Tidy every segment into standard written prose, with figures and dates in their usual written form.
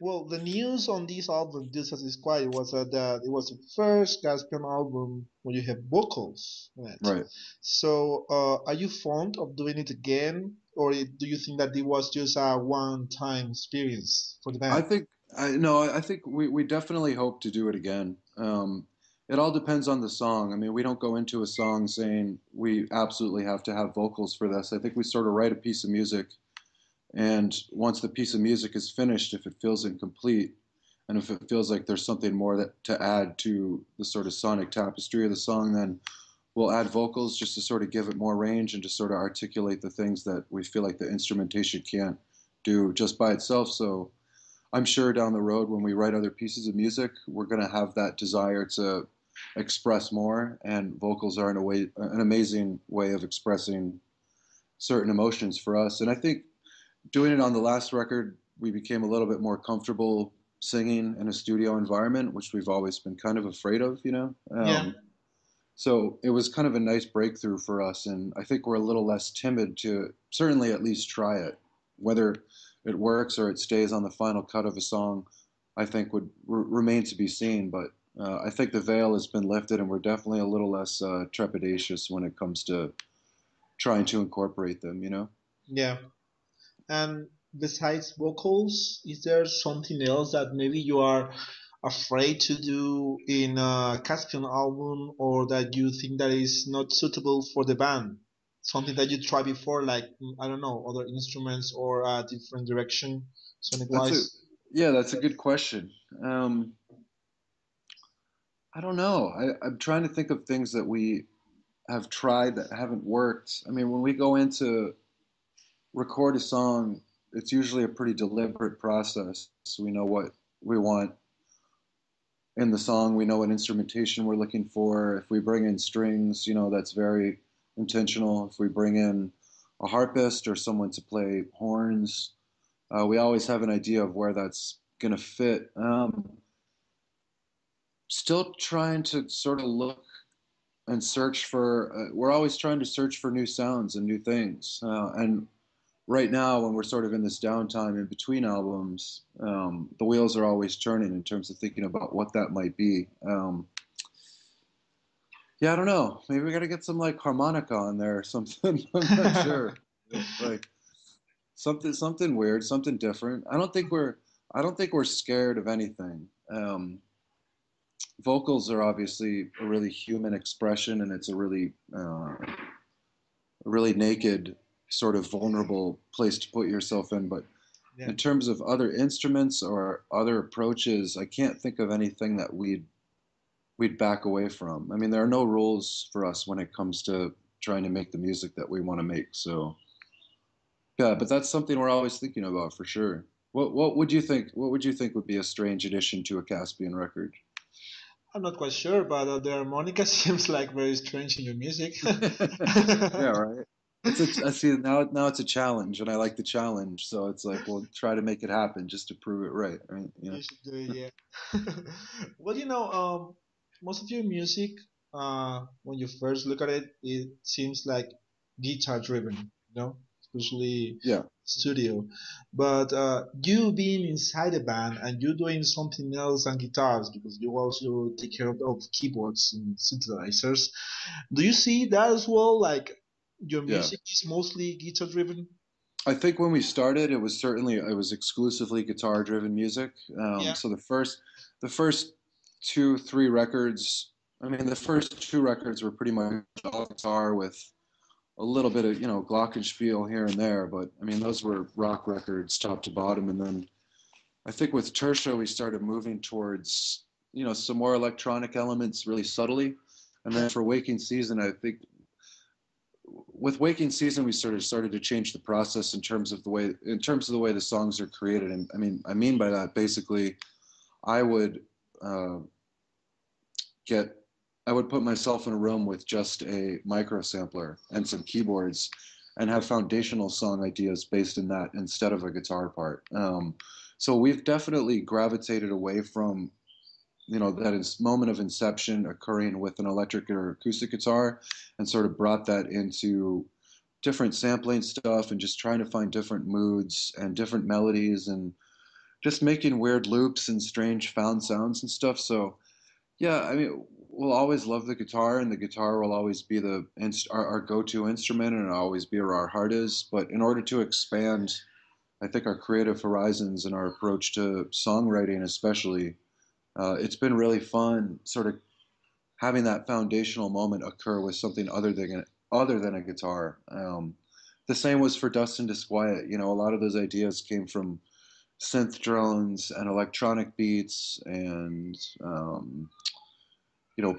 Well, the news on this album, This As Disquiet, was that it was the first Caspian album where you have vocals in it. Right. So, are you fond of doing it again, or do you think that it was just a one-time experience for the I band? think I no, I think we definitely hope to do it again. It all depends on the song. I mean, we don't go into a song saying we absolutely have to have vocals for this. I think we sort of write a piece of music, and once the piece of music is finished, if it feels incomplete, and if it feels like there's something more that to add to the sort of sonic tapestry of the song, then we'll add vocals just to sort of give it more range and to sort of articulate the things that we feel like the instrumentation can't do just by itself. So I'm sure down the road when we write other pieces of music, we're going to have that desire to express more, and vocals are in a way an amazing way of expressing certain emotions for us. And I think doing it on the last record, we became a little bit more comfortable singing in a studio environment, which we've always been kind of afraid of, you know. Yeah. So it was kind of a nice breakthrough for us, and I think we're a little less timid to certainly at least try it. Whether it works or it stays on the final cut of a song, I think would remain to be seen. But I think the veil has been lifted, and we're definitely a little less trepidatious when it comes to trying to incorporate them. You know? Yeah. And besides vocals, is there something else that maybe you are afraid to do in a Caspian album, or that you think that is not suitable for the band? Something that you tried before, like I don't know, other instruments or a different direction, sonic That's a wise? yeah, that's a good question. I don't know. I'm trying to think of things that we have tried that haven't worked. I mean, when we go into record a song, it's usually a pretty deliberate process. We know what we want in the song. We know what instrumentation we're looking for. If we bring in strings, you know, that's very intentional. If we bring in a harpist or someone to play horns, we always have an idea of where that's going to fit. Still trying to sort of look and search for, we're always trying to search for new sounds and new things. And right now, when we're sort of in this downtime in between albums, the wheels are always turning in terms of thinking about what that might be. Yeah, I don't know. Maybe we got to get some like harmonica on there or something. I'm not sure. Like something weird, something different. I don't think we're scared of anything. Vocals are obviously a really human expression, and it's a really naked, sort of vulnerable place to put yourself in. But Yeah. in terms of other instruments or other approaches, I can't think of anything that we'd back away from. I mean, there are no rules for us when it comes to trying to make the music that we want to make. So yeah, but that's something we're always thinking about for sure. What would you think? What would you think would be a strange addition to a Caspian record? I'm not quite sure, but the harmonica seems like very strange in your music. Yeah, right. I see now it's a challenge, and I like the challenge. So it's like we'll try to make it happen just to prove it right? Yeah. You should do it, yeah. Well, most of your music, when you first look at it, it seems like guitar driven, especially Yeah. studio. But you being inside the band and you doing something else on guitars because you also take care of keyboards and synthesizers. Do you see that as well? Like your Yeah. music is mostly guitar driven? I think when we started, it was exclusively guitar driven music. Yeah. So the first two, three records, I mean, the first two records were pretty much all guitar with a little bit of, glockenspiel here and there. But I mean, those were rock records top to bottom. And then I think with Tertia, we started moving towards, some more electronic elements really subtly. And then for Waking Season, I think with Waking Season, we sort of started to change the process in terms of the way the songs are created. And I mean by that basically, I would uh, get, I would put myself in a room with just a micro sampler and some keyboards, and have foundational song ideas based in that instead of a guitar part. So we've definitely gravitated away from that is moment of inception occurring with an electric or acoustic guitar, and sort of brought that into different sampling stuff and just trying to find different moods and different melodies and just making weird loops and strange found sounds and stuff. So yeah, I mean, we'll always love the guitar, and the guitar will always be our go-to instrument, and it'll always be where our heart is. But in order to expand, I think our creative horizons and our approach to songwriting, especially, it's been really fun, sort of having that foundational moment occur with something other than a guitar. The same was for Dust and Disquiet. You know, a lot of those ideas came from synth drones and electronic beats and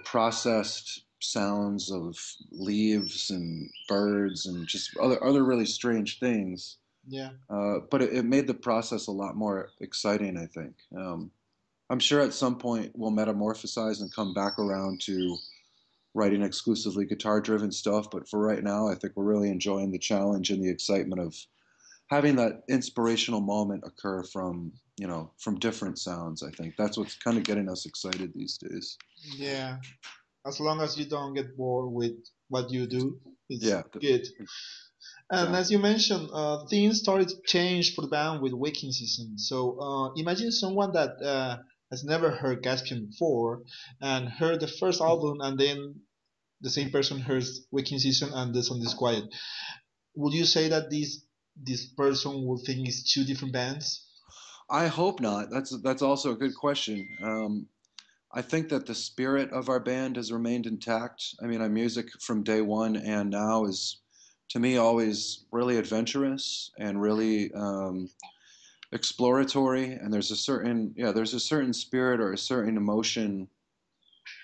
processed sounds of leaves and birds and just other really strange things. Yeah. But it made the process a lot more exciting, I think. I'm sure at some point we'll metamorphosize and come back around to writing exclusively guitar-driven stuff. But for right now, I think we're really enjoying the challenge and the excitement of having that inspirational moment occur from different sounds. I think that's what's kind of getting us excited these days. Yeah. As long as you don't get bored with what you do, it's Yeah, good. And as exactly. you mentioned, things started to change for the band with Waking Season. So imagine someone that has never heard Caspian before and heard the first album, and then the same person hears Waking Season and this on Disquiet. Would you say that this person will think it's two different bands? I hope not. That's also a good question. I think that the spirit of our band has remained intact. I mean, our music from day one and now is, to me, always really adventurous and really exploratory. And there's a certain spirit or a certain emotion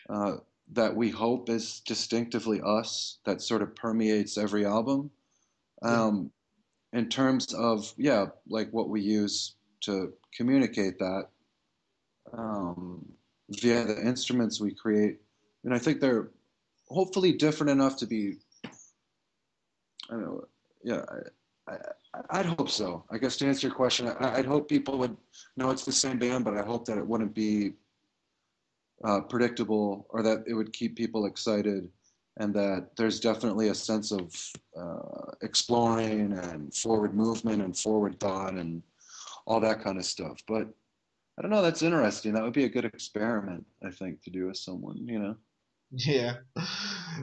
uh, that we hope is distinctively us that sort of permeates every album. Yeah. Um, in terms of like what we use to communicate that um, via the instruments we create. And I think they're hopefully different enough to be, I don't know, yeah, I'd hope so. I guess to answer your question, I'd hope people would know it's the same band, but I hope that it wouldn't be predictable or that it would keep people excited and that there's definitely a sense of exploring and forward movement and forward thought and all that kind of stuff. But I don't know. That's interesting. That would be a good experiment, I think, to do with someone. Yeah.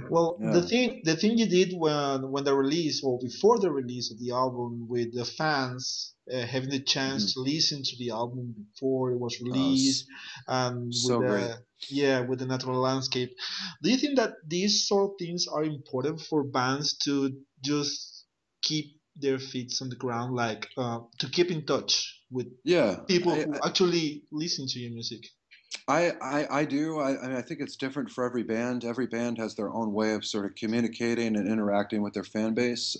Well, the Yeah. thing you did when the release or before the release of the album with the fans having the chance Mm-hmm. to listen to the album before it was Oh, released and with so great. the yeah with the natural landscape. Do you think that these sort of things are important for bands to just keep their feet on the ground, like to keep in touch with Yeah. people who actually listen to your music? I do. I mean, I think it's different for every band. Every band has their own way of sort of communicating and interacting with their fan base.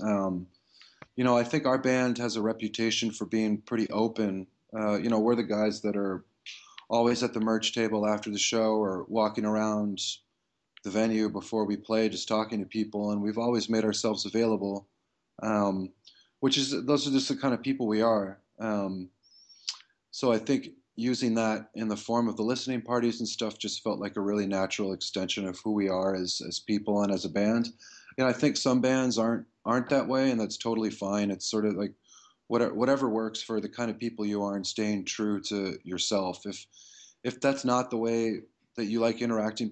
I think our band has a reputation for being pretty open. We're the guys that are always at the merch table after the show or walking around the venue before we play, just talking to people, and we've always made ourselves available. Um, those are just the kind of people we are. So I think using that in the form of the listening parties and stuff just felt like a really natural extension of who we are as people and as a band. I think some bands aren't that way, and that's totally fine. It's sort of like whatever works for the kind of people you are and staying true to yourself. If that's not the way that you like interacting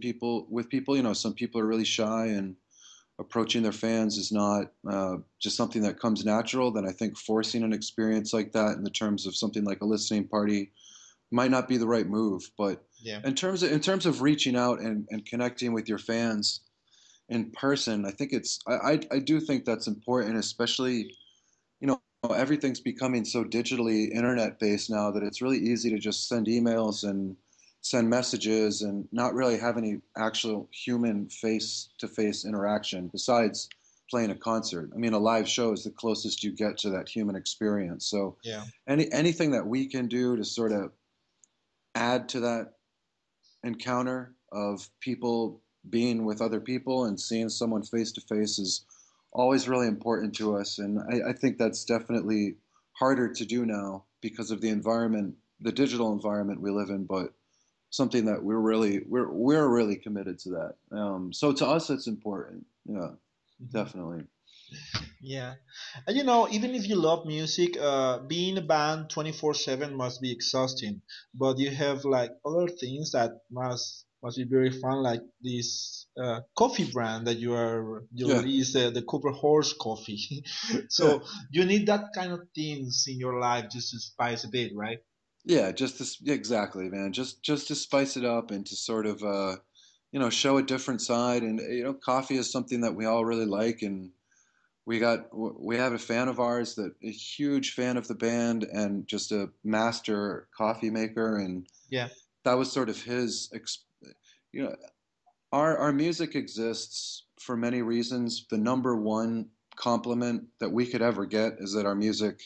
with people, some people are really shy and approaching their fans is not just something that comes natural, then I think forcing an experience like that in the terms of something like a listening party might not be the right move. But Yeah. in terms of reaching out and connecting with your fans in person, I think I do think that's important, especially everything's becoming so digitally internet based now that it's really easy to just send emails and send messages and not really have any actual human face to face interaction besides playing a concert. I mean, a live show is the closest you get to that human experience. So Yeah. anything that we can do to sort of add to that encounter of people being with other people and seeing someone face to face is always really important to us. And I think that's definitely harder to do now because of the environment, the digital environment we live in, but something that we're really committed to that. So to us, it's important. Yeah, Mhm. definitely. Yeah. And even if you love music, being a band 24/7 must be exhausting. But you have like other things that must be very fun, like this coffee brand that you Yeah, release, the Cooper Horse coffee. yeah, So you need that kind of things in your life just to spice a bit, right? yeah. Just this, yeah, exactly, man. Just to spice it up and to sort of show a different side. And coffee is something that we all really like, and we have a fan of ours that a huge fan of the band and just a master coffee maker, and Yeah. that was sort of his. You know, our music exists for many reasons. The number one compliment that we could ever get is that our music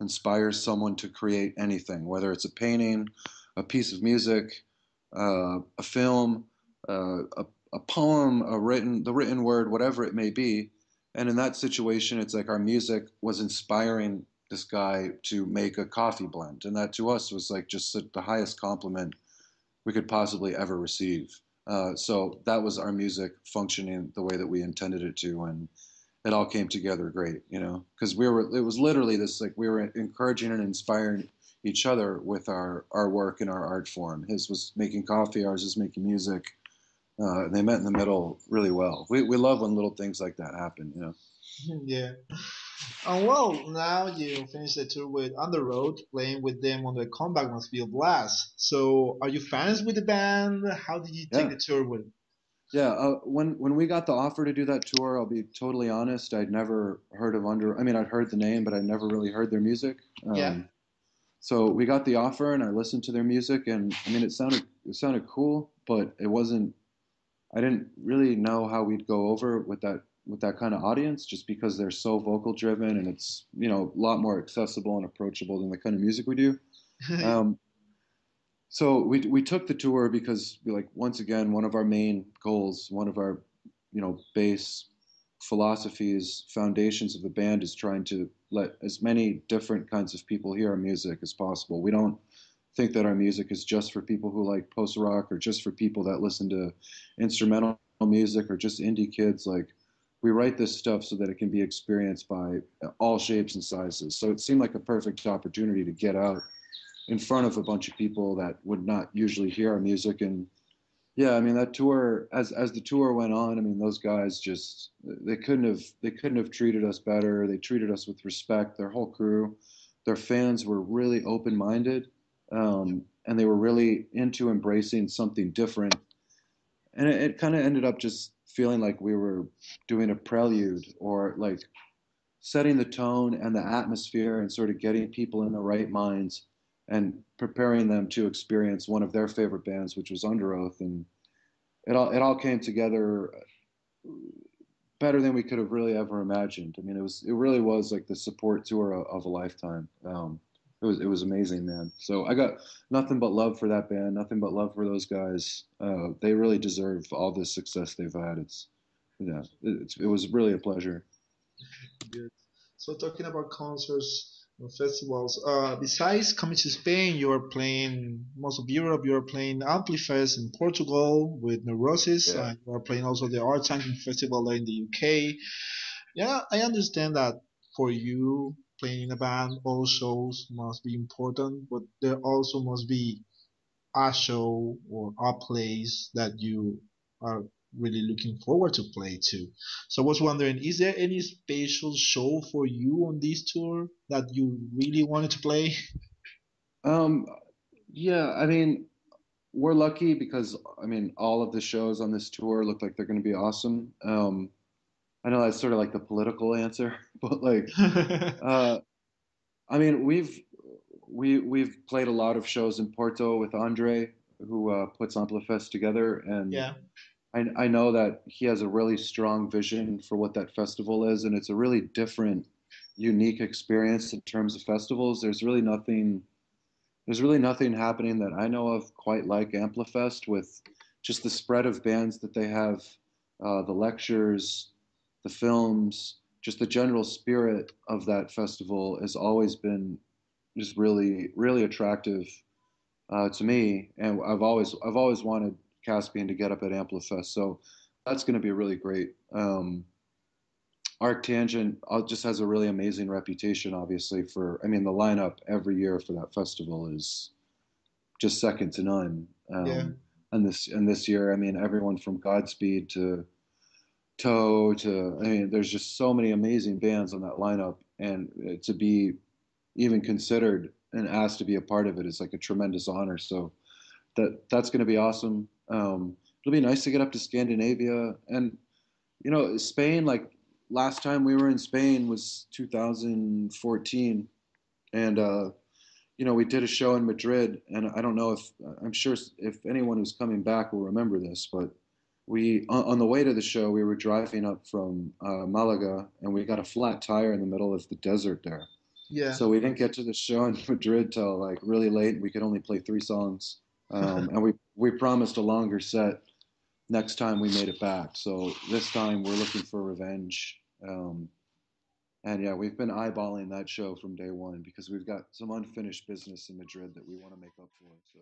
inspires someone to create anything, whether it's a painting, a piece of music, a film, a poem, the written word, whatever it may be. And in that situation, it's like our music was inspiring this guy to make a coffee blend, and that to us was like just the highest compliment we could possibly ever receive. So that was our music functioning the way that we intended it to, and it all came together great, because it was literally this, like, we were encouraging and inspiring each other with our work and our art form. His was making coffee, ours is making music. And they met in the middle really well. We love when little things like that happen. Yeah. Well, now you finished the tour with Underoath, playing with them on the comeback must be a blast. So, are you fans with the band? How did you take Yeah. the tour with? Yeah, when we got the offer to do that tour, I'll be totally honest. I'd never heard of Under. I mean, I'd heard the name, but I never really heard their music. Yeah. So we got the offer, and I listened to their music, and I mean, it sounded cool, but it wasn't. I didn't really know how we'd go over with that kind of audience, just because they're so vocal driven, and it's a lot more accessible and approachable than the kind of music we do. Um, so we took the tour because, like, once again, one of our main goals, one of our base philosophies, foundations of the band is trying to let as many different kinds of people hear our music as possible. We don't think that our music is just for people who like post rock, or just for people that listen to instrumental music, or just indie kids. Like, we write this stuff so that it can be experienced by all shapes and sizes. So it seemed like a perfect opportunity to get out in front of a bunch of people that would not usually hear our music. And yeah, I mean, that tour, as the tour went on, I mean, those guys just, they couldn't have treated us better. They treated us with respect. Their whole crew, their fans were really open minded, and they were really into embracing something different. And it kind of ended up just feeling like we were doing a prelude, or like setting the tone and the atmosphere, and sort of getting people in the right minds and preparing them to experience one of their favorite bands, which was Underoath. And it all came together better than we could have really ever imagined. I mean, it really was like the support tour of a lifetime. It was amazing, man. So I got nothing but love for that band, nothing but love for those guys. They really deserve all the success they've had. It was really a pleasure. Good. So, talking about concerts and festivals, besides coming to Spain, you are playing most of Europe. You are playing Amplifest in Portugal with Neurosis. Yeah. You are playing also the Art Tanking Festival there in the UK. Yeah, I understand that for you, playing in a band, all shows must be important, but there also must be a show or a place that you are really looking forward to play to. So I was wondering, is there any special show for you on this tour that you really wanted to play? Um, yeah, I mean, we're lucky because, I mean, all of the shows on this tour look like they're going to be awesome. I know that's sort of like the political answer, but like, uh, I mean, we've played a lot of shows in Porto with Andre, who puts Amplifest together, and Yeah. I know that he has a really strong vision for what that festival is, and it's a really different, unique experience in terms of festivals. There's really nothing happening that I know of quite like Amplifest, with just the spread of bands that they have, the lectures, the films, just the general spirit of that festival has always been just really, really attractive to me. And I've always wanted Caspian to get up at Amplifest, so that's going to be really great. Arctangent just has a really amazing reputation, obviously. For I mean, the lineup every year for that festival is just second to none. Yeah, And this year, I mean, everyone from Godspeed to Toe to I mean, there's just so many amazing bands on that lineup, and to be even considered and asked to be a part of it is like a tremendous honor. So that's going to be awesome. It'll be nice to get up to Scandinavia and Spain. Like last time we were in Spain was 2014, and we did a show in Madrid, and I don't know if I'm sure if anyone who's coming back will remember this, but we on the way to the show we were driving up from Malaga, and we got a flat tire in the middle of the desert there. yeah. So we didn't get to the show in Madrid till like really late. We could only play three songs, and we promised a longer set next time we made it back. So this time we're looking for revenge. And yeah, we've been eyeballing that show from day one because we've got some unfinished business in Madrid that we want to make up for. So